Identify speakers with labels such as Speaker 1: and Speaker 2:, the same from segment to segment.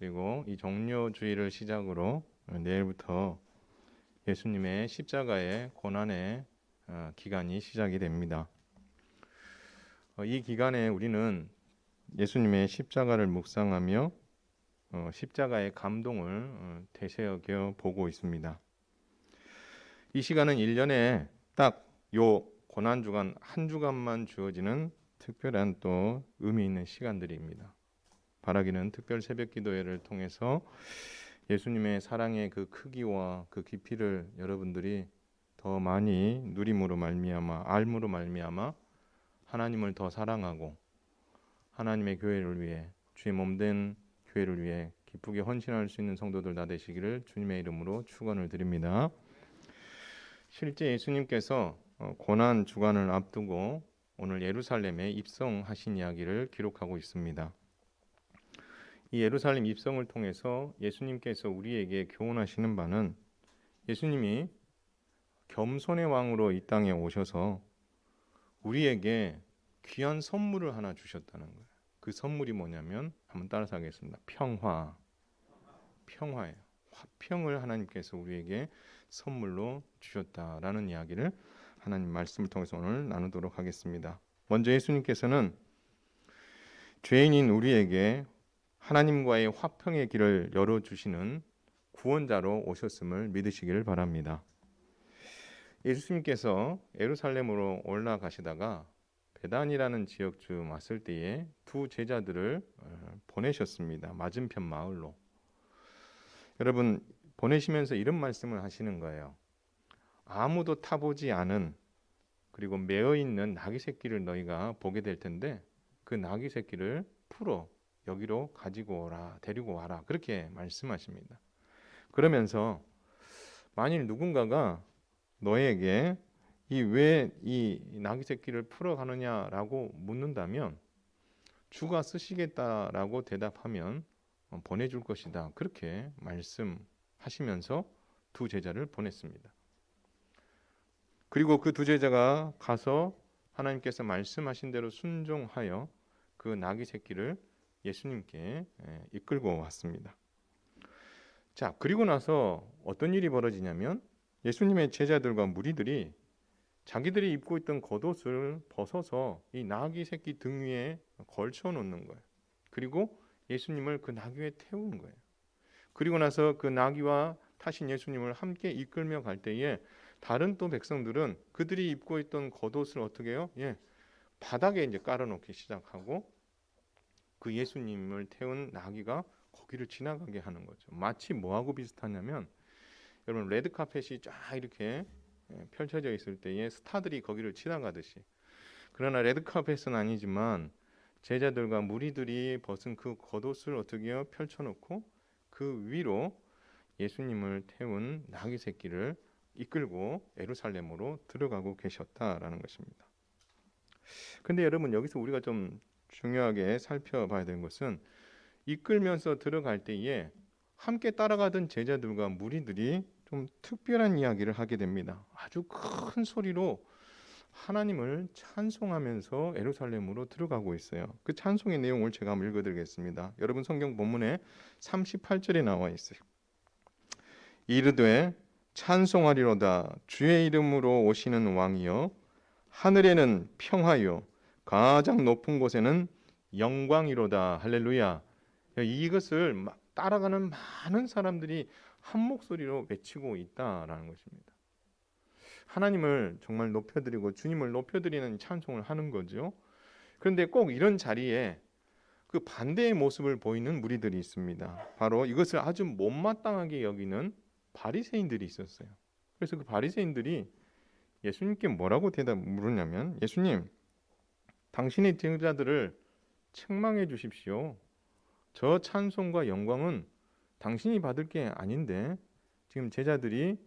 Speaker 1: 그리고 이 종료주의를 시작으로 내일부터 예수님의 십자가의 고난의 기간이 시작이 됩니다. 이 기간에 우리는 예수님의 십자가를 묵상하며 십자가의 감동을 되새겨 보고 있습니다. 이 시간은 1년에 딱 요 고난주간 한 주간만 주어지는 특별한 또 의미 있는 시간들입니다. 바라기는 특별 새벽 기도회를 통해서 예수님의 사랑의 그 크기와 그 깊이를 여러분들이 더 많이 누림으로 말미암아 알므로 말미암아 하나님을 더 사랑하고 하나님의 교회를 위해 주의 몸된 교회를 위해 기쁘게 헌신할 수 있는 성도들 다 되시기를 주님의 이름으로 축원을 드립니다. 실제 예수님께서 고난 주간을 앞두고 오늘 예루살렘에 입성하신 이야기를 기록하고 있습니다. 이 예루살렘 입성을 통해서 예수님께서 우리에게 교훈하시는 바는 예수님이 겸손의 왕으로 이 땅에 오셔서 우리에게 귀한 선물을 하나 주셨다는 거예요. 그 선물이 뭐냐면 한번 따라서 하겠습니다. 평화예요. 화평을 하나님께서 우리에게 선물로 주셨다라는 이야기를 하나님 말씀을 통해서 오늘 나누도록 하겠습니다. 먼저 예수님께서는 죄인인 우리에게 하나님과의 화평의 길을 열어주시는 구원자로 오셨음을 믿으시기를 바랍니다. 예수님께서 예루살렘으로 올라가시다가 베단이라는 지역쯤 왔을 때에 두 제자들을 보내셨습니다. 맞은편 마을로. 여러분 보내시면서 이런 말씀을 하시는 거예요. 아무도 타보지 않은 그리고 매어있는 나귀 새끼를 너희가 보게 될 텐데 그 나귀 새끼를 풀어 여기로 가지고 오라, 데리고 와라 그렇게 말씀하십니다. 그러면서 만일 누군가가 너에게 왜 이 나귀 새끼를 풀어가느냐라고 묻는다면 주가 쓰시겠다라고 대답하면 보내줄 것이다. 그렇게 말씀하시면서 두 제자를 보냈습니다. 그리고 그 두 제자가 가서 하나님께서 말씀하신 대로 순종하여 그 나귀 새끼를 예수님께 이끌고 왔습니다. 자, 그리고 나서 어떤 일이 벌어지냐면 예수님의 제자들과 무리들이 자기들이 입고 있던 겉옷을 벗어서 이 나귀 새끼 등 위에 걸쳐 놓는 거예요. 그리고 예수님을 그 나귀 위에 태우는 거예요. 그리고 나서 그 나귀와 타신 예수님을 함께 이끌며 갈 때에 다른 또 백성들은 그들이 입고 있던 겉옷을 어떻게 해요? 바닥에 이제 깔아놓기 시작하고 그 예수님을 태운 나귀가 거기를 지나가게 하는 거죠. 마치 뭐하고 비슷하냐면 여러분 레드카펫이 쫙 이렇게 펼쳐져 있을 때에 스타들이 거기를 지나가듯이, 그러나 레드카펫은 아니지만 제자들과 무리들이 벗은 그 겉옷을 어떻게 해요? 펼쳐놓고 그 위로 예수님을 태운 나귀 새끼를 이끌고 예루살렘으로 들어가고 계셨다라는 것입니다. 근데 여러분 여기서 우리가 좀 중요하게 살펴봐야 되는 것은 이끌면서 들어갈 때에 함께 따라가던 제자들과 무리들이 좀 특별한 이야기를 하게 됩니다. 아주 큰 소리로 하나님을 찬송하면서 예루살렘으로 들어가고 있어요. 그 찬송의 내용을 제가 한번 읽어드리겠습니다. 여러분 성경 본문에 38절에 나와 있어요. 이르되 찬송하리로다 주의 이름으로 오시는 왕이여, 하늘에는 평화요 가장 높은 곳에는 영광이로다. 할렐루야. 이것을 막 따라가는 많은 사람들이 한 목소리로 외치고 있다라는 것입니다. 하나님을 정말 높여드리고 주님을 높여드리는 찬송을 하는 거죠. 그런데 꼭 이런 자리에 그 반대의 모습을 보이는 무리들이 있습니다. 바로 이것을 아주 못마땅하게 여기는 바리새인들이 있었어요. 그래서 그 바리새인들이 예수님께 뭐라고 물으냐면, 예수님, 당신의 제자들을 책망해 주십시오. 저 찬송과 영광은 당신이 받을 게 아닌데 지금 제자들이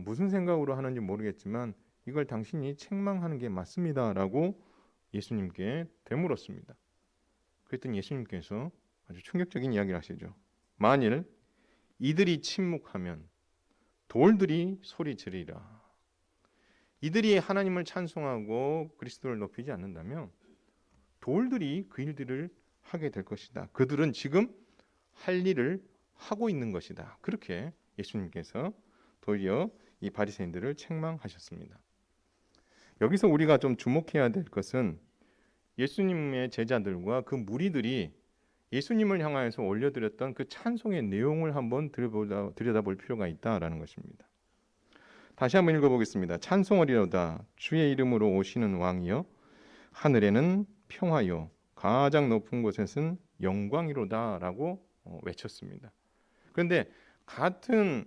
Speaker 1: 무슨 생각으로 하는지 모르겠지만 이걸 당신이 책망하는 게 맞습니다라고 예수님께 되물었습니다. 그랬더니 예수님께서 아주 충격적인 이야기를 하시죠. 만일 이들이 침묵하면 돌들이 소리 지르리라. 이들이 하나님을 찬송하고 그리스도를 높이지 않는다면 돌들이 그 일들을 하게 될 것이다. 그들은 지금 할 일을 하고 있는 것이다. 그렇게 예수님께서 도리어 이 바리새인들을 책망하셨습니다. 여기서 우리가 좀 주목해야 될 것은 예수님의 제자들과 그 무리들이 예수님을 향하여서 올려드렸던 그 찬송의 내용을 한번 들여다볼 필요가 있다라는 것입니다. 다시 한번 읽어보겠습니다. 찬송하리로다 주의 이름으로 오시는 왕이여 하늘에는 평화요 가장 높은 곳에는 영광이로다라고 외쳤습니다. 그런데 같은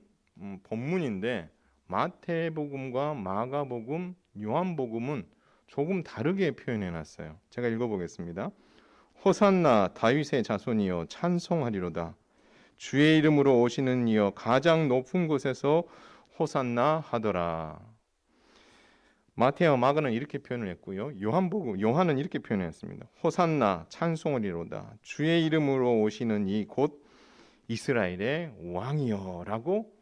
Speaker 1: 본문인데 마태복음과 마가복음, 요한복음은 조금 다르게 표현해놨어요. 제가 읽어보겠습니다. 호산나 다윗의 자손이여 찬송하리로다 주의 이름으로 오시는 이여 가장 높은 곳에서 호산나 하더라. 마태와 마가는 이렇게 표현을 했고요. 요한은 이렇게 표현했습니다. 호산나 찬송하리로다 주의 이름으로 오시는 이 곧 이스라엘의 왕이여라고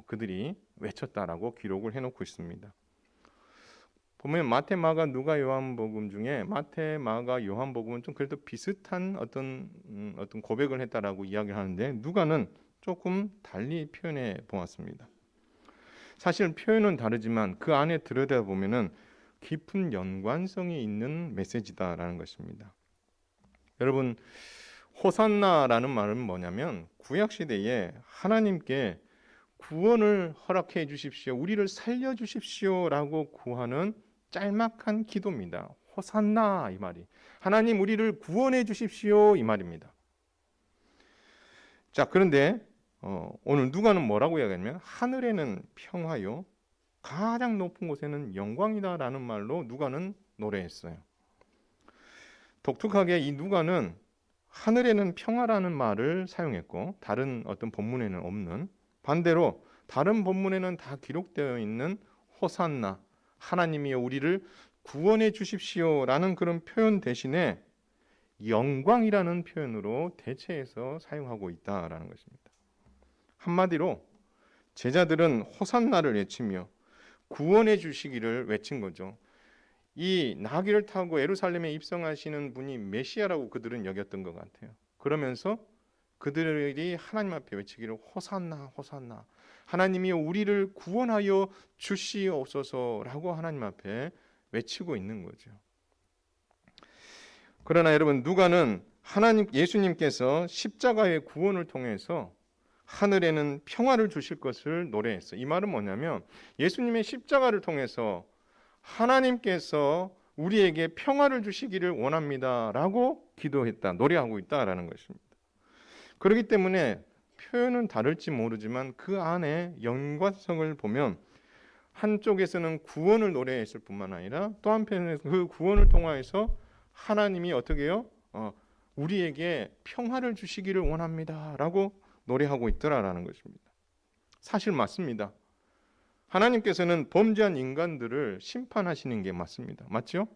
Speaker 1: 그들이 외쳤다라고 기록을 해놓고 있습니다. 보면 마태, 마가, 누가, 요한복음 중에 마태, 마가, 요한복음은 좀 그래도 비슷한 어떤 고백을 했다라고 이야기를 하는데 누가는 조금 달리 표현해 보았습니다. 사실 표현은 다르지만 그 안에 들여다보면은 깊은 연관성이 있는 메시지다라는 것입니다. 여러분, 호산나라는 말은 뭐냐면 구약 시대에 하나님께 구원을 허락해 주십시오, 우리를 살려 주십시오라고 구하는 짤막한 기도입니다. 호산나 이 말이 하나님 우리를 구원해 주십시오 이 말입니다. 자, 그런데 오늘 누가는 뭐라고 이야기하냐면 하늘에는 평화요 가장 높은 곳에는 영광이다라는 말로 누가는 노래했어요. 독특하게 이 누가는 하늘에는 평화라는 말을 사용했고 다른 어떤 본문에는 없는, 반대로 다른 본문에는 다 기록되어 있는 호산나 하나님이여 우리를 구원해 주십시오라는 그런 표현 대신에 영광이라는 표현으로 대체해서 사용하고 있다라는 것입니다. 한마디로 제자들은 호산나를 외치며 구원해 주시기를 외친 거죠. 이 나귀를 타고 예루살렘에 입성하시는 분이 메시아라고 그들은 여겼던 것 같아요. 그러면서 그들이 하나님 앞에 외치기를 호산나 호산나 하나님이 우리를 구원하여 주시옵소서라고 하나님 앞에 외치고 있는 거죠. 그러나 여러분 누가는 예수님께서 십자가의 구원을 통해서 하늘에는 평화를 주실 것을 노래했어요. 이 말은 뭐냐면 예수님의 십자가를 통해서 하나님께서 우리에게 평화를 주시기를 원합니다라고 기도했다, 노래하고 있다라는 것입니다. 그렇기 때문에 표현은 다를지 모르지만 그 안에 연관성을 보면 한쪽에서는 구원을 노래했을 뿐만 아니라 또 한편에서 그 구원을 통하여서 하나님이 어떻게 해요? 우리에게 평화를 주시기를 원합니다라고 노래하고 있더라라는 것입니다. 사실 맞습니다. 하나님께서는 범죄한 인간들을 심판하시는 게 맞습니다. 맞죠?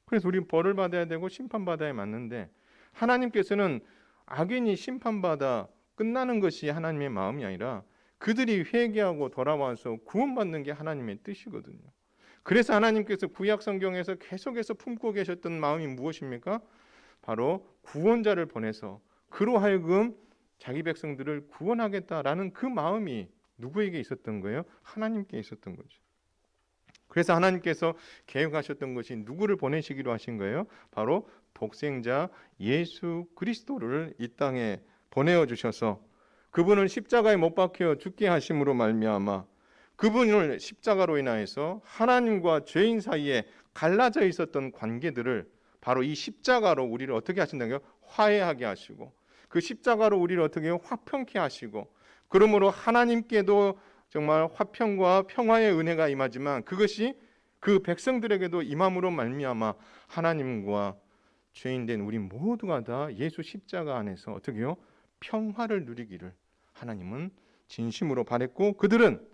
Speaker 1: 그래서 우리 벌을 받아야 되고 심판받아야 맞는데 하나님께서는 악인이 심판받아 끝나는 것이 하나님의 마음이 아니라 그들이 회개하고 돌아와서 구원받는 게 하나님의 뜻이거든요. 그래서 하나님께서 구약 성경에서 계속해서 품고 계셨던 마음이 무엇입니까? 바로 구원자를 보내서 그로 하여금 자기 백성들을 구원하겠다라는 그 마음이 누구에게 있었던 거예요? 하나님께 있었던 거죠. 그래서 하나님께서 계획하셨던 것이 누구를 보내시기로 하신 거예요? 바로 독생자 예수 그리스도를 이 땅에 보내어 주셔서 그분을 십자가에 못 박혀 죽게 하심으로 말미암아 그분을 십자가로 인하여서 하나님과 죄인 사이에 갈라져 있었던 관계들을 바로 이 십자가로 우리를 어떻게 하신다고요? 화해하게 하시고 그 십자가로 우리를 어떻게 해요? 화평케 하시고 그러므로 하나님께도 정말 화평과 평화의 은혜가 임하지만 그것이 그 백성들에게도 임함으로 말미암아 하나님과 죄인된 우리 모두가 다 예수 십자가 안에서 어떻게 해요? 평화를 누리기를 하나님은 진심으로 바랬고 그들은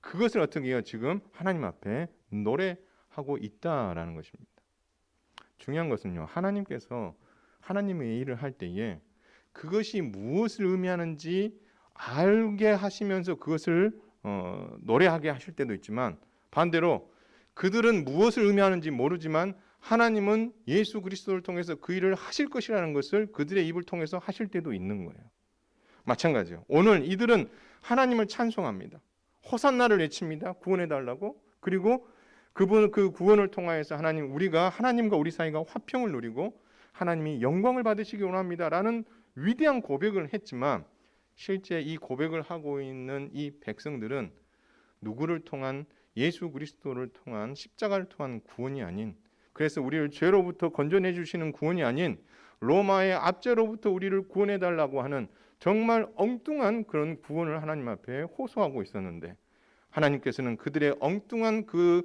Speaker 1: 그것을 어떻게 해요? 지금 하나님 앞에 노래하고 있다라는 것입니다. 중요한 것은요, 하나님께서 하나님의 일을 할 때에 그것이 무엇을 의미하는지 알게 하시면서 그것을 노래하게 하실 때도 있지만 반대로 그들은 무엇을 의미하는지 모르지만 하나님은 예수 그리스도를 통해서 그 일을 하실 것이라는 것을 그들의 입을 통해서 하실 때도 있는 거예요. 마찬가지예요. 오늘 이들은 하나님을 찬송합니다. 호산나를 외칩니다. 구원해달라고. 그리고 그분 그 구원을 통하여서 하나님, 우리가 하나님과 우리 사이가 화평을 누리고 하나님이 영광을 받으시기 원합니다라는 위대한 고백을 했지만, 실제 이 고백을 하고 있는 이 백성들은 누구를 통한, 예수 그리스도를 통한, 십자가를 통한 구원이 아닌, 그래서 우리를 죄로부터 건져내 주시는 구원이 아닌 로마의 압제로부터 우리를 구원해 달라고 하는 정말 엉뚱한 그런 구원을 하나님 앞에 호소하고 있었는데, 하나님께서는 그들의 엉뚱한 그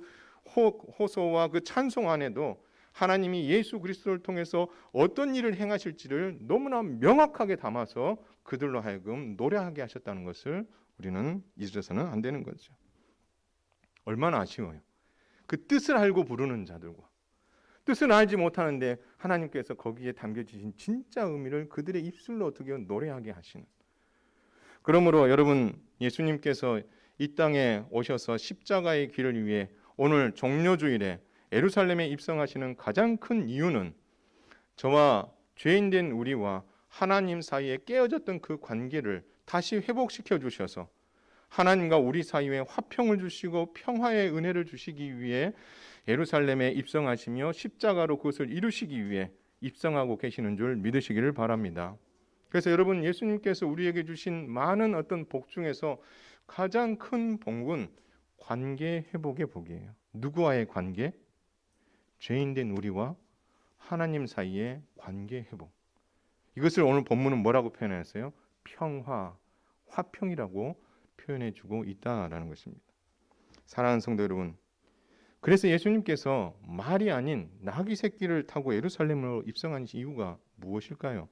Speaker 1: 호소와 그 찬송 안에도 하나님이 예수 그리스도를 통해서 어떤 일을 행하실지를 너무나 명확하게 담아서 그들로 하여금 노래하게 하셨다는 것을 우리는 잊어서는 안 되는 거죠. 얼마나 아쉬워요. 그 뜻을 알고 부르는 자들과 뜻을 알지 못하는데 하나님께서 거기에 담겨주신 진짜 의미를 그들의 입술로 어떻게 노래하게 하시는. 그러므로 여러분, 예수님께서 이 땅에 오셔서 십자가의 길을 위해 오늘 종료주일에 예루살렘에 입성하시는 가장 큰 이유는 저와 죄인된 우리와 하나님 사이에 깨어졌던 그 관계를 다시 회복시켜 주셔서 하나님과 우리 사이에 화평을 주시고 평화의 은혜를 주시기 위해 예루살렘에 입성하시며 십자가로 그것을 이루시기 위해 입성하고 계시는 줄 믿으시기를 바랍니다. 그래서 여러분, 예수님께서 우리에게 주신 많은 어떤 복 중에서 가장 큰 복은 관계 회복의 복이에요. 누구와의 관계? 죄인된 우리와 하나님 사이의 관계 회복. 이것을 오늘 본문은 뭐라고 표현했어요? 평화, 화평이라고 표현해주고 있다라는 것입니다. 사랑하는 성도 여러분, 그래서 예수님께서 말이 아닌 나귀 새끼를 타고 예루살렘으로 입성하신 이유가 무엇일까요?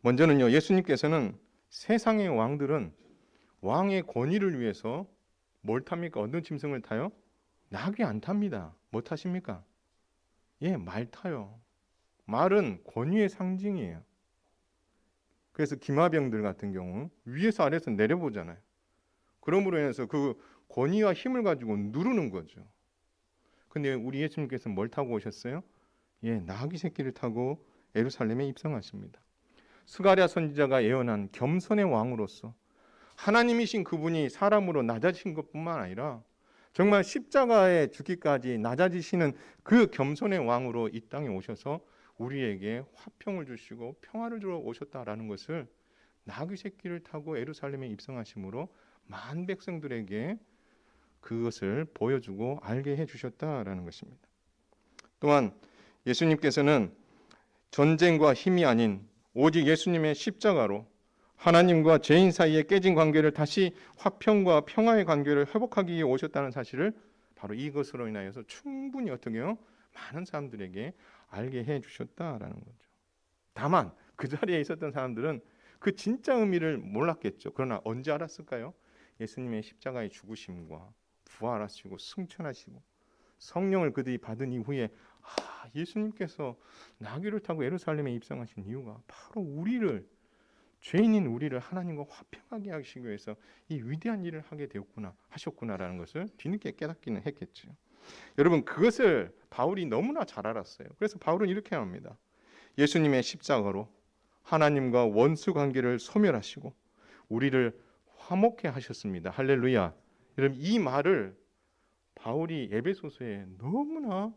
Speaker 1: 먼저는요, 예수님께서는 세상의 왕들은 왕의 권위를 위해서 뭘 탑니까? 어떤 짐승을 타요? 나귀 안 탑니다. 뭐 타십니까? 말 타요. 말은 권위의 상징이에요. 그래서 기마병들 같은 경우 위에서 아래에서 내려보잖아요. 그러므로 인해서 그 권위와 힘을 가지고 누르는 거죠. 근데 우리 예수님께서는 뭘 타고 오셨어요? 나귀 새끼를 타고 예루살렘에 입성하십니다. 스가랴 선지자가 예언한 겸손의 왕으로서 하나님이신 그분이 사람으로 낮아지신 것뿐만 아니라 정말 십자가에 죽기까지 낮아지시는 그 겸손의 왕으로 이 땅에 오셔서 우리에게 화평을 주시고 평화를 주러 오셨다라는 것을 나귀 새끼를 타고 예루살렘에 입성하심으로 만 백성들에게 그것을 보여주고 알게 해주셨다라는 것입니다. 또한 예수님께서는 전쟁과 힘이 아닌 오직 예수님의 십자가로 하나님과 죄인 사이에 깨진 관계를 다시 화평과 평화의 관계를 회복하기 위해 오셨다는 사실을 바로 이것으로 인하여서 충분히 어떻게 해요? 많은 사람들에게 알게 해주셨다라는 거죠. 다만 그 자리에 있었던 사람들은 그 진짜 의미를 몰랐겠죠. 그러나 언제 알았을까요? 예수님의 십자가의 죽으심과 부활하시고 승천하시고 성령을 그들이 받은 이후에 예수님께서 나귀를 타고 예루살렘에 입성하신 이유가 바로 우리를, 죄인인 우리를 하나님과 화평하게 하시기 위해서 이 위대한 일을 하게 되었구나, 하셨구나라는 것을 뒤늦게 깨닫기는 했겠죠. 여러분, 그것을 바울이 너무나 잘 알았어요. 그래서 바울은 이렇게 합니다. 예수님의 십자가로 하나님과 원수 관계를 소멸하시고 우리를 화목해 하셨습니다. 할렐루야. 여러분, 이 말을 바울이 에베소서에 너무나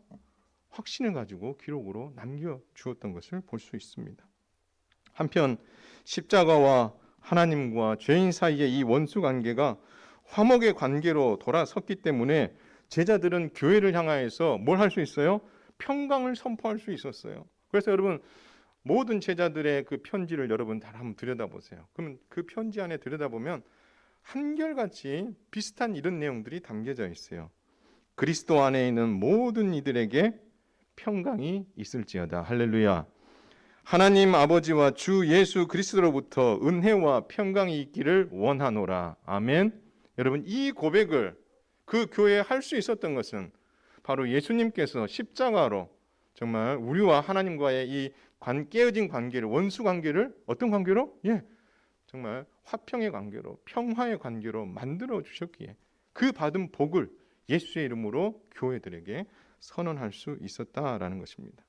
Speaker 1: 확신을 가지고 기록으로 남겨주었던 것을 볼 수 있습니다. 한편 십자가와 하나님과 죄인 사이의 이 원수 관계가 화목의 관계로 돌아섰기 때문에 제자들은 교회를 향하여서 뭘 할 수 있어요? 평강을 선포할 수 있었어요. 그래서 여러분, 모든 제자들의 그 편지를 여러분 다 한번 들여다보세요. 그러면 그 편지 안에 들여다보면 한결같이 비슷한 이런 내용들이 담겨져 있어요. 그리스도 안에 있는 모든 이들에게 평강이 있을지어다. 할렐루야. 하나님 아버지와 주 예수 그리스도로부터 은혜와 평강이 있기를 원하노라. 아멘. 여러분, 이 고백을 그 교회에 할 수 있었던 것은 바로 예수님께서 십자가로 정말 우리와 하나님과의 이 깨어진 관계를, 원수 관계를 어떤 관계로? 정말 화평의 관계로, 평화의 관계로 만들어 주셨기에 그 받은 복을 예수의 이름으로 교회들에게 선언할 수 있었다라는 것입니다.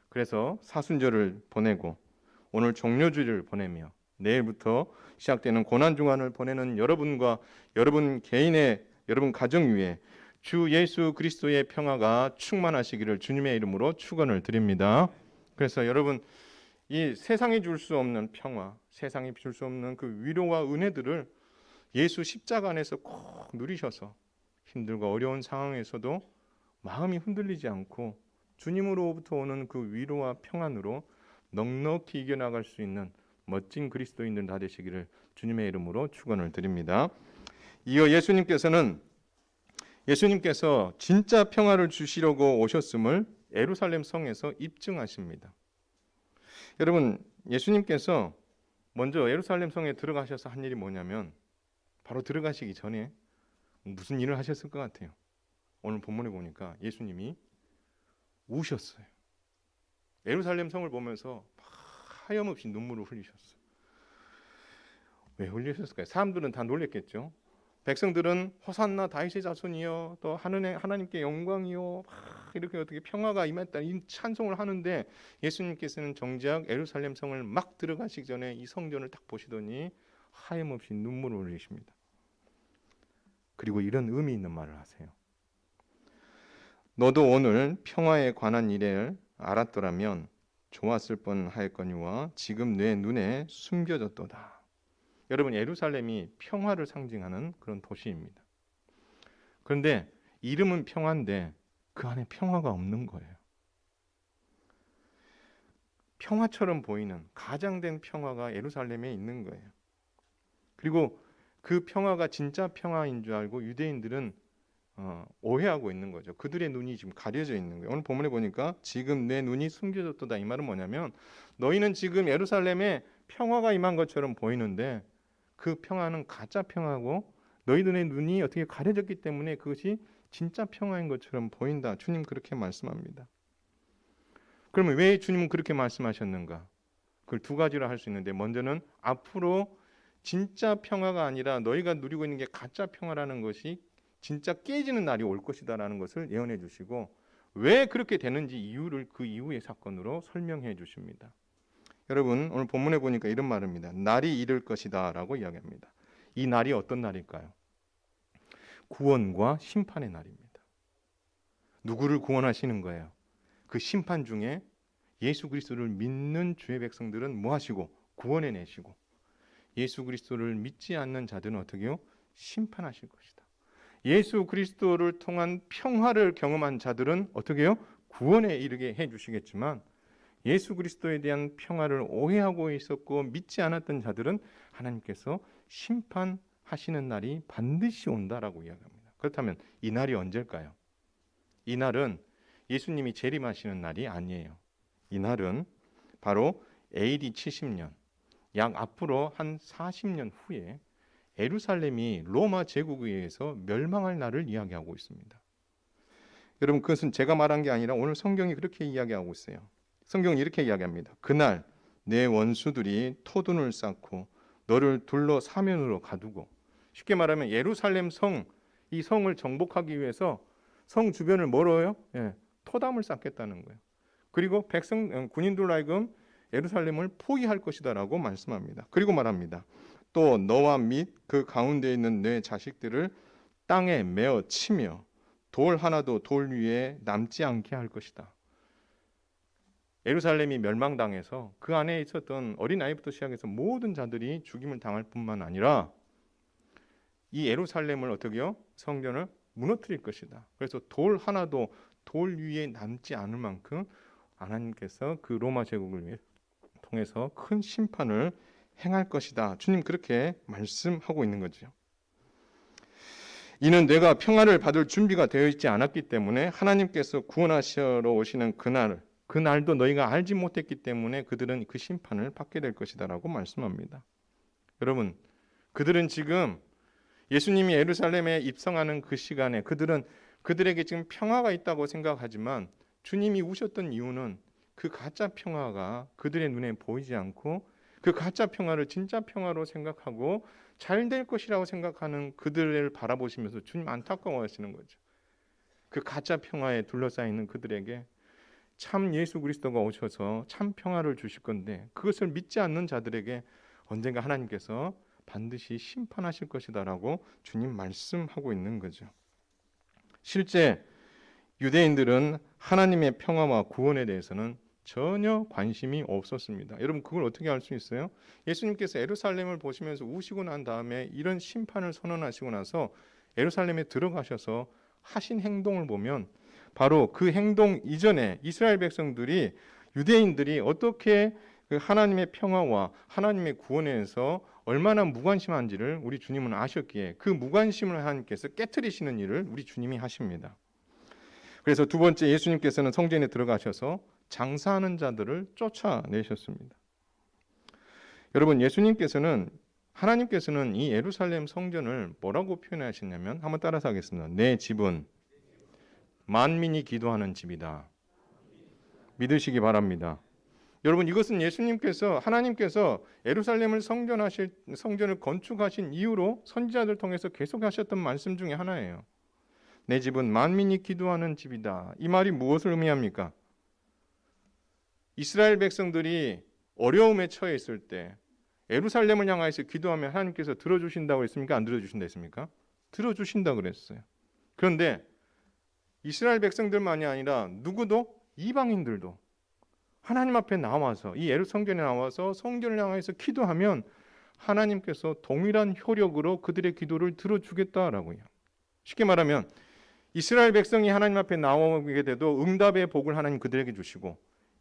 Speaker 1: 그래서 사순절을 보내고 오늘 종료주일을 보내며 내일부터 시작되는 고난주간을 보내는 여러분과 여러분 개인의 여러분 가정 위에 주 예수 그리스도의 평화가 충만하시기를 주님의 이름으로 축원을 드립니다. 그래서 여러분 이 세상이 줄 수 없는 평화, 세상이 줄 수 없는 그 위로와 은혜들을 예수 십자가 안에서 꼭 누리셔서 힘들고 어려운 상황에서도 마음이 흔들리지 않고 주님으로부터 오는 그 위로와 평안으로 넉넉히 이겨나갈 수 있는 멋진 그리스도인들 다 되시기를 주님의 이름으로 축원을 드립니다. 이어 예수님께서 진짜 평화를 주시려고 오셨음을 예루살렘 성에서 입증하십니다. 여러분, 예수님께서 먼저 예루살렘 성에 들어가셔서 한 일이 뭐냐면 바로 들어가시기 전에 무슨 일을 하셨을 것 같아요? 오늘 본문에 보니까 예수님이 우셨어요. 예루살렘 성을 보면서 하염없이 눈물을 흘리셨어요. 왜 흘리셨을까요? 사람들은 다 놀랬겠죠. 백성들은 호산나 다윗의 자손이여, 또 하나님께 영광이요, 이렇게 어떻게 평화가 임했다 이 찬송을 하는데 예수님께서는 정작 예루살렘 성을 막 들어가시기 전에 이 성전을 딱 보시더니 하염없이 눈물을 흘리십니다. 그리고 이런 의미 있는 말을 하세요. 너도 오늘 평화에 관한 일을 알았더라면 좋았을 뻔하였거니와 지금 내 눈에 숨겨졌도다. 여러분, 예루살렘이 평화를 상징하는 그런 도시입니다. 그런데 이름은 평화인데 그 안에 평화가 없는 거예요. 평화처럼 보이는 가장된 평화가 예루살렘에 있는 거예요. 그리고 그 평화가 진짜 평화인 줄 알고 유대인들은 오해하고 있는 거죠. 그들의 눈이 지금 가려져 있는 거예요. 오늘 본문에 보니까 지금 내 눈이 숨겨졌도다. 이 말은 뭐냐면 너희는 지금 예루살렘에 평화가 임한 것처럼 보이는데 그 평화는 가짜 평화고 너희들의 눈이 어떻게 가려졌기 때문에 그것이 진짜 평화인 것처럼 보인다. 주님 그렇게 말씀합니다. 그러면 왜 주님은 그렇게 말씀하셨는가? 그걸 두 가지로 할 수 있는데 먼저는 앞으로 진짜 평화가 아니라 너희가 누리고 있는 게 가짜 평화라는 것이 진짜 깨지는 날이 올 것이다라는 것을 예언해 주시고 왜 그렇게 되는지 이유를 그 이후의 사건으로 설명해 주십니다. 여러분 오늘 본문에 보니까 이런 말입니다. 날이 이를 것이다 라고 이야기합니다. 이 날이 어떤 날일까요? 구원과 심판의 날입니다. 누구를 구원하시는 거예요? 그 심판 중에 예수 그리스도를 믿는 주의 백성들은 뭐 하시고 구원해 내시고 예수 그리스도를 믿지 않는 자들은 어떻게 해요? 심판하실 것이다. 예수 그리스도를 통한 평화를 경험한 자들은 어떻게 해요? 구원에 이르게 해 주시겠지만 예수 그리스도에 대한 평화를 오해하고 있었고 믿지 않았던 자들은 하나님께서 심판하시는 날이 반드시 온다라고 이야기합니다. 그렇다면 이 날이 언제일까요? 이 날은 예수님이 재림하시는 날이 아니에요. 이 날은 바로 AD 70년, 약 앞으로 한 40년 후에 예루살렘이 로마 제국에 의해서 멸망할 날을 이야기하고 있습니다. 여러분 그것은 제가 말한 게 아니라 오늘 성경이 그렇게 이야기하고 있어요. 성경은 이렇게 이야기합니다. 그날 내 원수들이 토둔을 쌓고 너를 둘러 사면으로 가두고, 쉽게 말하면 예루살렘 성, 이 성을 정복하기 위해서 성 주변을 멀어요? 토담을 쌓겠다는 거예요. 그리고 군인들 하여금 예루살렘을 포위할 것이다라고 말씀합니다. 그리고 말합니다. 또 너와 및 그 가운데 있는 내 자식들을 땅에 메어 치며 돌 하나도 돌 위에 남지 않게 할 것이다. 예루살렘이 멸망당해서 그 안에 있었던 어린아이부터 시작해서 모든 자들이 죽임을 당할 뿐만 아니라 이 예루살렘을 어떻게 해요? 성전을 무너뜨릴 것이다. 그래서 돌 하나도 돌 위에 남지 않을 만큼 하나님께서 그 로마 제국을 통해서 큰 심판을 행할 것이다. 주님 그렇게 말씀하고 있는 거죠. 이는 내가 평화를 받을 준비가 되어 있지 않았기 때문에 하나님께서 구원하시러 오시는 그날도 너희가 알지 못했기 때문에 그들은 그 심판을 받게 될 것이다라고 말씀합니다. 여러분, 그들은 지금 예수님이 예루살렘에 입성하는 그 시간에 그들에게 지금 평화가 있다고 생각하지만 주님이 우셨던 이유는 그 가짜 평화가 그들의 눈에 보이지 않고 그 가짜 평화를 진짜 평화로 생각하고 잘 될 것이라고 생각하는 그들을 바라보시면서 주님 안타까워하시는 거죠. 그 가짜 평화에 둘러싸여 있는 그들에게 참 예수 그리스도가 오셔서 참 평화를 주실 건데 그것을 믿지 않는 자들에게 언젠가 하나님께서 반드시 심판하실 것이다라고 주님 말씀하고 있는 거죠. 실제 유대인들은 하나님의 평화와 구원에 대해서는 전혀 관심이 없었습니다. 여러분 그걸 어떻게 알 수 있어요? 예수님께서 예루살렘을 보시면서 우시고 난 다음에 이런 심판을 선언하시고 나서 예루살렘에 들어가셔서 하신 행동을 보면 바로 그 행동 이전에 이스라엘 백성들이 유대인들이 어떻게 그 하나님의 평화와 하나님의 구원에 대해서 얼마나 무관심한지를 우리 주님은 아셨기에 그 무관심을 하나님께서 깨트리시는 일을 우리 주님이 하십니다. 그래서 두 번째 예수님께서는 성전에 들어가셔서 장사하는 자들을 쫓아내셨습니다. 여러분 하나님께서는 이 예루살렘 성전을 뭐라고 표현하셨냐면 한번 따라서 하겠습니다. 내 집은 만민이 기도하는 집이다. 믿으시기 바랍니다. 여러분 이것은 하나님께서 예루살렘을 성전을 건축하신 이후로 선지자들 통해서 계속 하셨던 말씀 중에 하나예요. 내 집은 만민이 기도하는 집이다. 이 말이 무엇을 의미합니까? 이스라엘 백성들이 어려움에 처해 있을 때 예루살렘을 향해서 기도하면 하나님께서 들어주신다고 했습니까? 안 들어주신다 했습니까? 들어주신다고 그랬어요. 그런데 이스라엘 백성들만이 아니라 누구도 이방인들도 하나님 앞에 나와서 이 성전에 나와서 성전을 향해서 기도하면 하나님께서 동일한 효력으로 그들의 기도를 들어주겠다라고요. 쉽게 말하면 이스라엘 백성이 하나님 앞에 나오게 돼도 응답의 복을 하나님 그들에게 주시고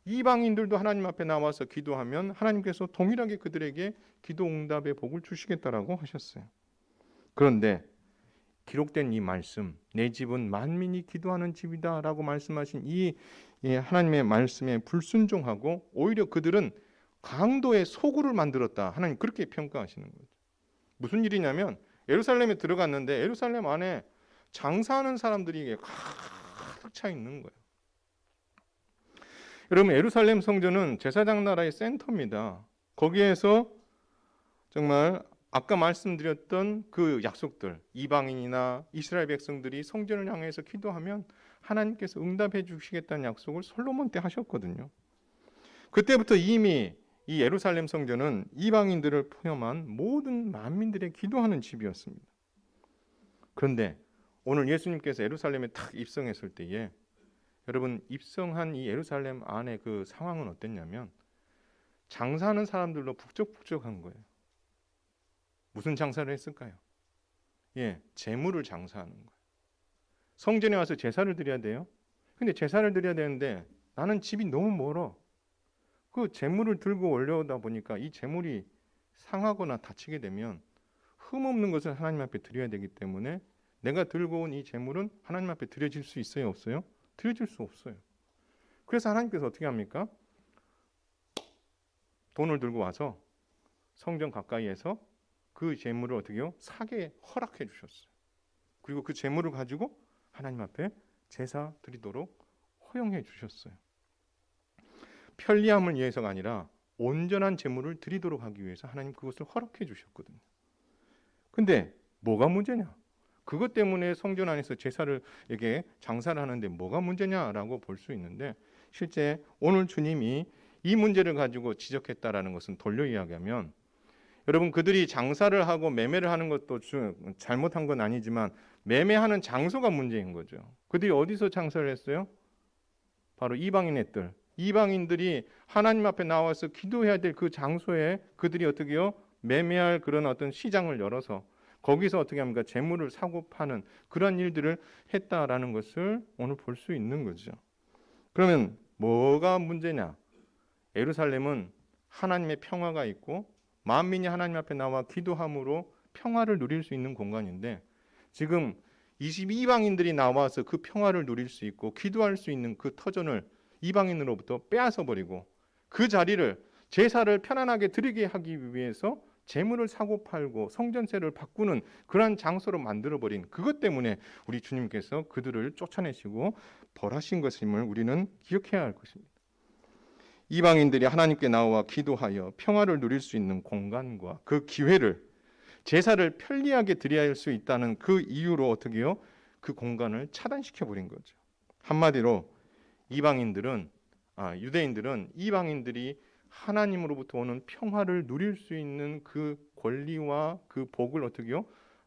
Speaker 1: 이방인들도 하나님 앞에 나와서 기도하면 하나님께서 동일하게 그들에게 기도 응답의 복을 주시겠다라고 하셨어요. 그런데 기록된 이 말씀, 내 집은 만민이 기도하는 집이다라고 말씀하신 이 하나님의 말씀에 불순종하고 오히려 그들은 강도의 소굴을 만들었다. 하나님 그렇게 평가하시는 거죠. 무슨 일이냐면 예루살렘에 들어갔는데 예루살렘 안에 장사하는 사람들이 가득 차 있는 거예요. 여러분 예루살렘 성전은 제사장 나라의 센터입니다. 거기에서 정말 아까 말씀드렸던 그 약속들, 이방인이나 이스라엘 백성들이 성전을 향해서 기도하면 하나님께서 응답해 주시겠다는 약속을 솔로몬 때 하셨거든요. 그때부터 이미 이 예루살렘 성전은 이방인들을 포함한 모든 만민들의 기도하는 집이었습니다. 그런데 오늘 예수님께서 예루살렘에 탁 입성했을 때에 여러분 입성한 이 예루살렘 안에 그 상황은 어땠냐면 장사하는 사람들로 북적북적한 거예요. 무슨 장사를 했을까요? 재물을 장사하는 거예요. 성전에 와서 제사를 드려야 돼요. 근데 제사를 드려야 되는데 나는 집이 너무 멀어. 그 재물을 들고 올려오다 보니까 이 재물이 상하거나 다치게 되면 흠없는 것을 하나님 앞에 드려야 되기 때문에 내가 들고 온 이 재물은 하나님 앞에 드려질 수 있어요? 없어요? 드려질 수 없어요. 그래서 하나님께서 어떻게 합니까? 돈을 들고 와서 성전 가까이에서 그 재물을 어떻게 해요? 사게 허락해 주셨어요. 그리고 그 재물을 가지고 하나님 앞에 제사 드리도록 허용해 주셨어요. 편리함을 위해서가 아니라 온전한 재물을 드리도록 하기 위해서 하나님 그것을 허락해 주셨거든요. 근데 뭐가 문제냐? 그것 때문에 성전 안에서 제사를 이렇게 장사를 하는데 뭐가 문제냐라고 볼 수 있는데 실제 오늘 주님이 이 문제를 가지고 지적했다라는 것은 돌려 이야기하면 여러분 그들이 장사를 하고 매매를 하는 것도 잘못한 건 아니지만 매매하는 장소가 문제인 거죠. 그들이 어디서 장사를 했어요? 바로 이방인의 뜰. 이방인들이 하나님 앞에 나와서 기도해야 될 그 장소에 그들이 어떻게 해요? 매매할 그런 어떤 시장을 열어서 거기서 어떻게 합니까? 재물을 사고 파는 그런 일들을 했다라는 것을 오늘 볼 수 있는 거죠. 그러면 뭐가 문제냐? 예루살렘은 하나님의 평화가 있고 만민이 하나님 앞에 나와 기도함으로 평화를 누릴 수 있는 공간인데 지금 22이방인들이 나와서 그 평화를 누릴 수 있고 기도할 수 있는 그 터전을 이방인으로부터 빼앗아 버리고 그 자리를 제사를 편안하게 드리게 하기 위해서 재물을 사고 팔고 성전세를 바꾸는 그러한 장소로 만들어버린 그것 때문에 우리 주님께서 그들을 쫓아내시고 벌하신 것임을 우리는 기억해야 할 것입니다. 이방인들이 하나님께 나와 기도하여 평화를 누릴 수 있는 공간과 그 기회를 제사를 편리하게 드려야 할 수 있다는 그 이유로 어떻게 해요? 그 공간을 차단시켜버린 거죠. 한마디로 이방인들은 유대인들은 이방인들이 하나님으로부터 오는 평화를 누릴 수 있는 그 권리와 그 복을 어떻게요?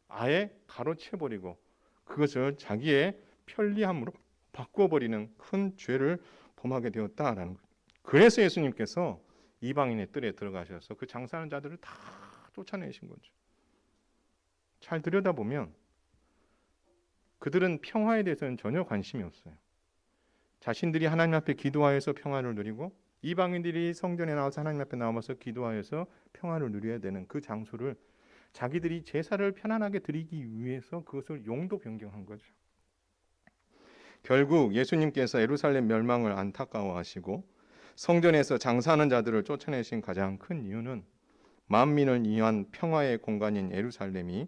Speaker 1: 아예 가로채버리고 그것을 자기의 편리함으로 바꿔버리는 큰 죄를 범하게 되었다라는 거예요. 그래서 예수님께서 이방인의 뜰에 들어가셔서 그 장사하는 자들을 다 쫓아내신 거죠. 잘 들여다보면 그들은 평화에 대해서는 전혀 관심이 없어요. 자신들이 하나님 앞에 기도하여서 평화를 누리고 이방인들이 성전에 나와서 하나님 앞에 나와서 기도하여서 평화를 누려야 되는 그 장소를 자기들이 제사를 편안하게 드리기 위해서 그것을 용도 변경한 거죠. 결국 예수님께서 예루살렘 멸망을 안타까워하시고 성전에서 장사하는 자들을 쫓아내신 가장 큰 이유는 만민을 위한 평화의 공간인 예루살렘이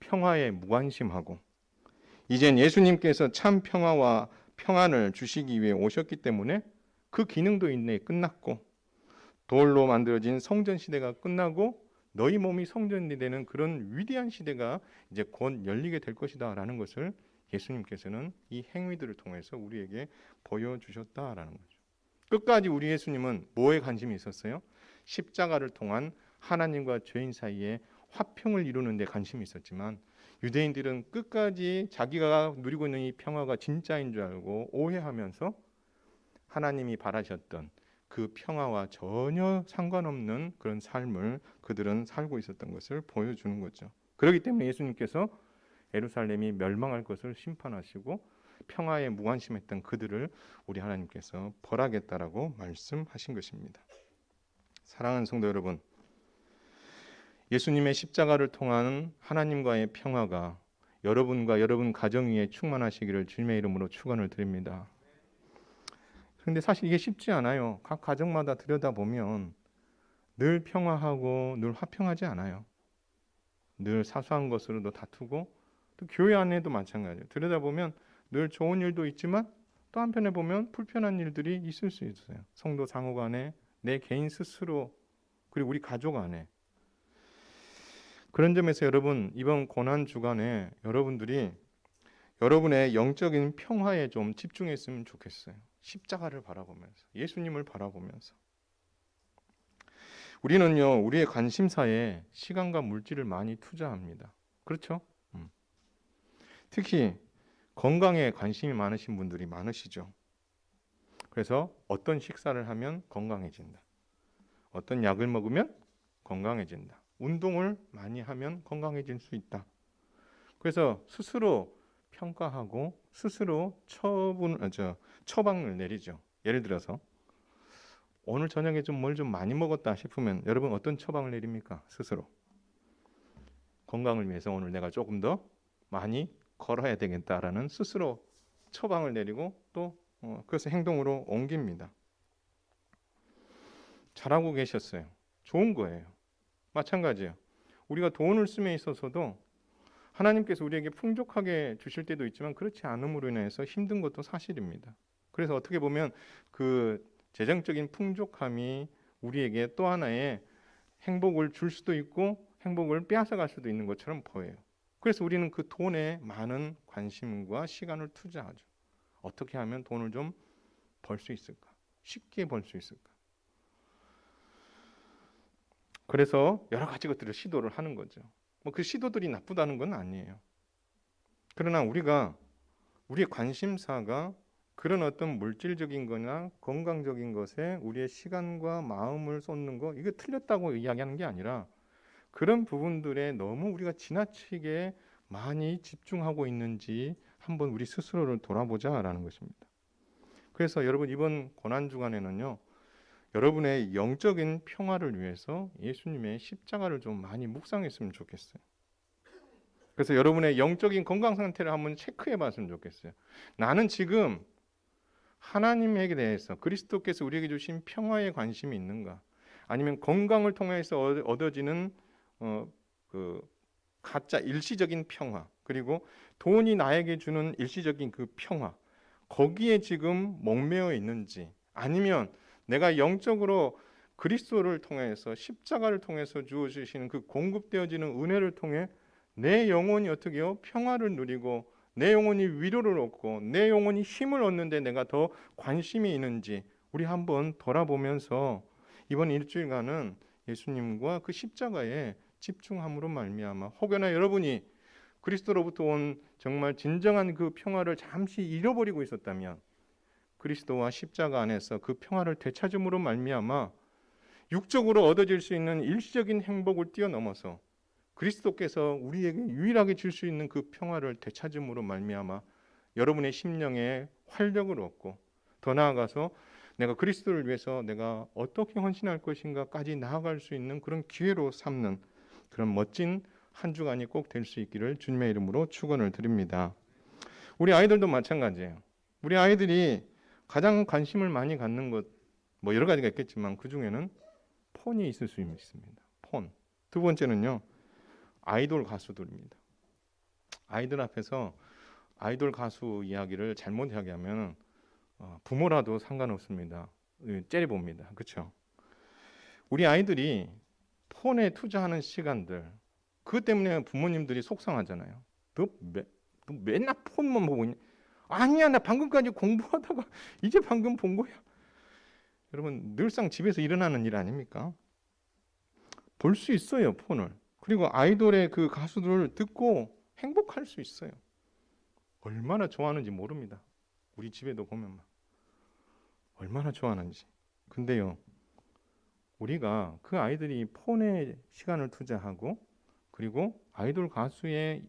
Speaker 1: 평화에 무관심하고 이젠 예수님께서 참 평화와 평안을 주시기 위해 오셨기 때문에 그 기능도 이내 끝났고 돌로 만들어진 성전 시대가 끝나고 너희 몸이 성전이 되는 그런 위대한 시대가 이제 곧 열리게 될 것이다라는 것을 예수님께서는 이 행위들을 통해서 우리에게 보여주셨다라는 거죠. 끝까지 우리 예수님은 뭐에 관심이 있었어요? 십자가를 통한 하나님과 죄인 사이에 화평을 이루는 데 관심이 있었지만 유대인들은 끝까지 자기가 누리고 있는 이 평화가 진짜인 줄 알고 오해하면서 하나님이 바라셨던 그 평화와 전혀 상관없는 그런 삶을 그들은 살고 있었던 것을 보여주는 거죠. 그렇기 때문에 예수님께서 예루살렘이 멸망할 것을 심판하시고 평화에 무관심했던 그들을 우리 하나님께서 벌하겠다라고 말씀하신 것입니다. 사랑하는 성도 여러분, 예수님의 십자가를 통한 하나님과의 평화가 여러분과 여러분 가정 위에 충만하시기를 주님의 이름으로 축원을 드립니다. 그런데 사실 이게 쉽지 않아요. 각 가정마다 들여다보면 늘 평화하고 늘 화평하지 않아요. 늘 사소한 것으로도 다투고 또 교회 안에도 마찬가지예요. 들여다보면 늘 좋은 일도 있지만 또 한편에 보면 불편한 일들이 있을 수 있어요. 성도 상호 간에, 내 개인 스스로, 그리고 우리 가족 안에. 그런 점에서 여러분, 이번 고난 주간에 여러분들이 여러분의 영적인 평화에 좀 집중했으면 좋겠어요. 십자가를 바라보면서, 예수님을 바라보면서. 우리는요, 우리의 관심사에 시간과 물질을 많이 투자합니다. 그렇죠? 특히 건강에 관심이 많으신 분들이 많으시죠. 그래서 어떤 식사를 하면 건강해진다. 어떤 약을 먹으면 건강해진다. 운동을 많이 하면 건강해질 수 있다. 그래서 스스로 평가하고 스스로 처방을 내리죠. 예를 들어서 오늘 저녁에 좀 뭘 좀 많이 먹었다 싶으면 여러분 어떤 처방을 내립니까? 스스로. 건강을 위해서 오늘 내가 조금 더 많이 걸어야 되겠다라는 스스로 처방을 내리고 또 그것을 행동으로 옮깁니다. 잘하고 계셨어요. 좋은 거예요. 마찬가지예요. 우리가 돈을 씀에 있어서도 하나님께서 우리에게 풍족하게 주실 때도 있지만 그렇지 않음으로 인해서 힘든 것도 사실입니다. 그래서 어떻게 보면 그 재정적인 풍족함이 우리에게 또 하나의 행복을 줄 수도 있고 행복을 빼앗아갈 수도 있는 것처럼 보여요. 그래서 우리는 그 돈에 많은 관심과 시간을 투자하죠. 어떻게 하면 돈을 좀 벌 수 있을까? 쉽게 벌 수 있을까? 그래서 여러 가지 것들을 시도를 하는 거죠. 그 시도들이 나쁘다는 건 아니에요. 그러나 우리의 관심사가 그런 어떤 물질적인 거나 건강적인 것에 우리의 시간과 마음을 쏟는 거, 이게 틀렸다고 이야기하는 게 아니라 그런 부분들에 너무 우리가 지나치게 많이 집중하고 있는지 한번 우리 스스로를 돌아보자라는 것입니다. 그래서 여러분 이번 고난주간에는요, 여러분의 영적인 평화를 위해서 예수님의 십자가를 좀 많이 묵상했으면 좋겠어요. 그래서 여러분의 영적인 건강 상태를 한번 체크해 봤으면 좋겠어요. 나는 지금 하나님에게 대해서 그리스도께서 우리에게 주신 평화에 관심이 있는가? 아니면 건강을 통해서 얻어지는 그 가짜 일시적인 평화, 그리고 돈이 나에게 주는 일시적인 그 평화, 거기에 지금 목매어 있는지, 아니면 내가 영적으로 그리스도를 통해서 십자가를 통해서 주어주시는 그 공급되어지는 은혜를 통해 내 영혼이 어떻게요? 평화를 누리고 내 영혼이 위로를 얻고 내 영혼이 힘을 얻는데 내가 더 관심이 있는지, 우리 한번 돌아보면서 이번 일주일간은 예수님과 그 십자가에 집중함으로 말미암아 혹여나 여러분이 그리스도로부터 온 정말 진정한 그 평화를 잠시 잃어버리고 있었다면 그리스도와 십자가 안에서 그 평화를 되찾음으로 말미암아 육적으로 얻어질 수 있는 일시적인 행복을 뛰어넘어서 그리스도께서 우리에게 유일하게 줄 수 있는 그 평화를 되찾음으로 말미암아 여러분의 심령에 활력을 얻고 더 나아가서 내가 그리스도를 위해서 내가 어떻게 헌신할 것인가까지 나아갈 수 있는 그런 기회로 삼는 그런 멋진 한 주간이 꼭 될 수 있기를 주님의 이름으로 축원을 드립니다. 우리 아이들도 마찬가지예요. 우리 아이들이 가장 관심을 많이 갖는 것 뭐 여러 가지가 있겠지만 그 중에는 폰이 있을 수 있습니다. 폰. 두 번째는요. 아이돌 가수들입니다. 아이들 앞에서 아이돌 가수 이야기를 잘못 이야기하면 부모라도 상관없습니다. 째려봅니다. 그렇죠? 우리 아이들이 폰에 투자하는 시간들 그것 때문에 부모님들이 속상하잖아요. 너 맨날 폰만 보고 있냐? 아니야, 나 방금까지 공부하다가 이제 방금 본 거야. 여러분 늘상 집에서 일어나는 일 아닙니까? 볼 수 있어요, 폰을. 그리고 아이돌의 그 가수들을 듣고 행복할 수 있어요. 얼마나 좋아하는지 모릅니다. 우리 집에도 보면 막 얼마나 좋아하는지. 근데요, 우리가 그 아이들이 폰에 시간을 투자하고 그리고 아이돌 가수의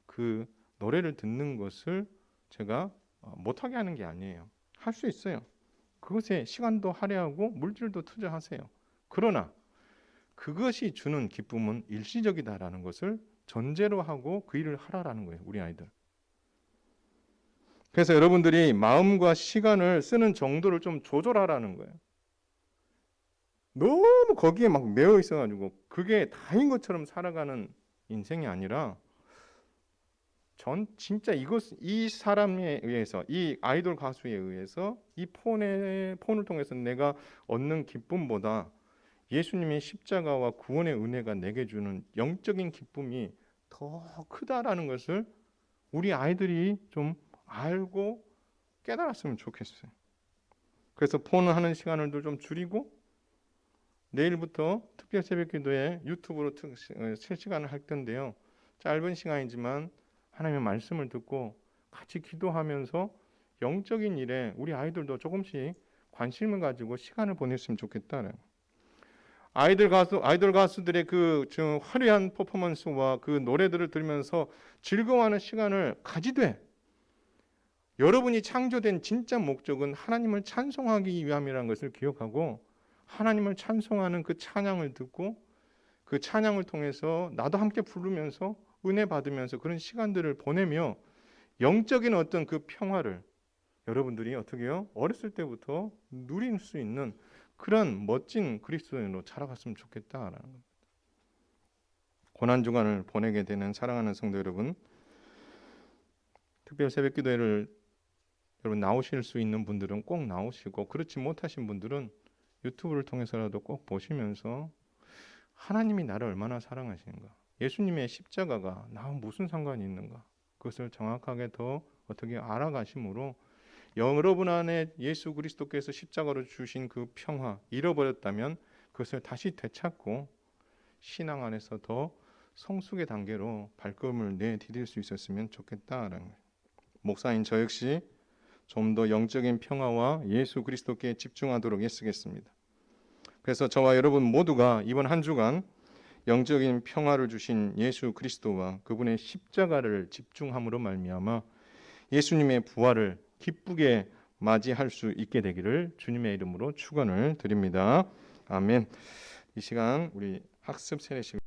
Speaker 1: 그 노래를 듣는 것을 제가 못하게 하는 게 아니에요. 할 수 있어요. 그것에 시간도 할애하고 물질도 투자하세요. 그러나 그것이 주는 기쁨은 일시적이다라는 것을 전제로 하고 그 일을 하라라는 거예요. 우리 아이들. 그래서 여러분들이 마음과 시간을 쓰는 정도를 좀 조절하라는 거예요. 너무 거기에 막 매여 있어가지고 그게 다인 것처럼 살아가는 인생이 아니라 전 진짜 이 사람에 의해서 이 아이돌 가수에 의해서 이 폰을 통해서 내가 얻는 기쁨보다 예수님의 십자가와 구원의 은혜가 내게 주는 영적인 기쁨이 더 크다라는 것을 우리 아이들이 좀 알고 깨달았으면 좋겠어요. 그래서 폰을 하는 시간을 좀 줄이고 내일부터 특별 새벽기도에 유튜브로 실시간을 할 텐데요. 짧은 시간이지만 하나님의 말씀을 듣고 같이 기도하면서 영적인 일에 우리 아이들도 조금씩 관심을 가지고 시간을 보냈으면 좋겠다는. 아이돌 가수들의 그 화려한 퍼포먼스와 그 노래들을 들으면서 즐거워하는 시간을 가지되 여러분이 창조된 진짜 목적은 하나님을 찬송하기 위함이라는 것을 기억하고 하나님을 찬송하는 그 찬양을 듣고 그 찬양을 통해서 나도 함께 부르면서 은혜 받으면서 그런 시간들을 보내며 영적인 어떤 그 평화를 여러분들이 어떻게 해요? 어렸을 때부터 누릴 수 있는 그런 멋진 그리스도인으로 자라갔으면 좋겠다라는 겁니다. 고난주간을 보내게 되는 사랑하는 성도 여러분, 특별 새벽기도회를 여러분 나오실 수 있는 분들은 꼭 나오시고 그렇지 못하신 분들은 유튜브를 통해서라도 꼭 보시면서 하나님이 나를 얼마나 사랑하시는가, 예수님의 십자가가 나와 무슨 상관이 있는가, 그것을 정확하게 더 어떻게 알아가심으로 여러분 안에 예수 그리스도께서 십자가로 주신 그 평화 잃어버렸다면 그것을 다시 되찾고 신앙 안에서 더 성숙의 단계로 발걸음을 내디딜 수 있었으면 좋겠다라는 거예요. 목사인 저 역시 좀 더 영적인 평화와 예수 그리스도께 집중하도록 애쓰겠습니다. 그래서 저와 여러분 모두가 이번 한 주간 영적인 평화를 주신 예수 그리스도와 그분의 십자가를 집중함으로 말미암아 예수님의 부활을 기쁘게 맞이할 수 있게 되기를 주님의 이름으로 축원을 드립니다. 아멘. 이 시간 우리 학습 세례식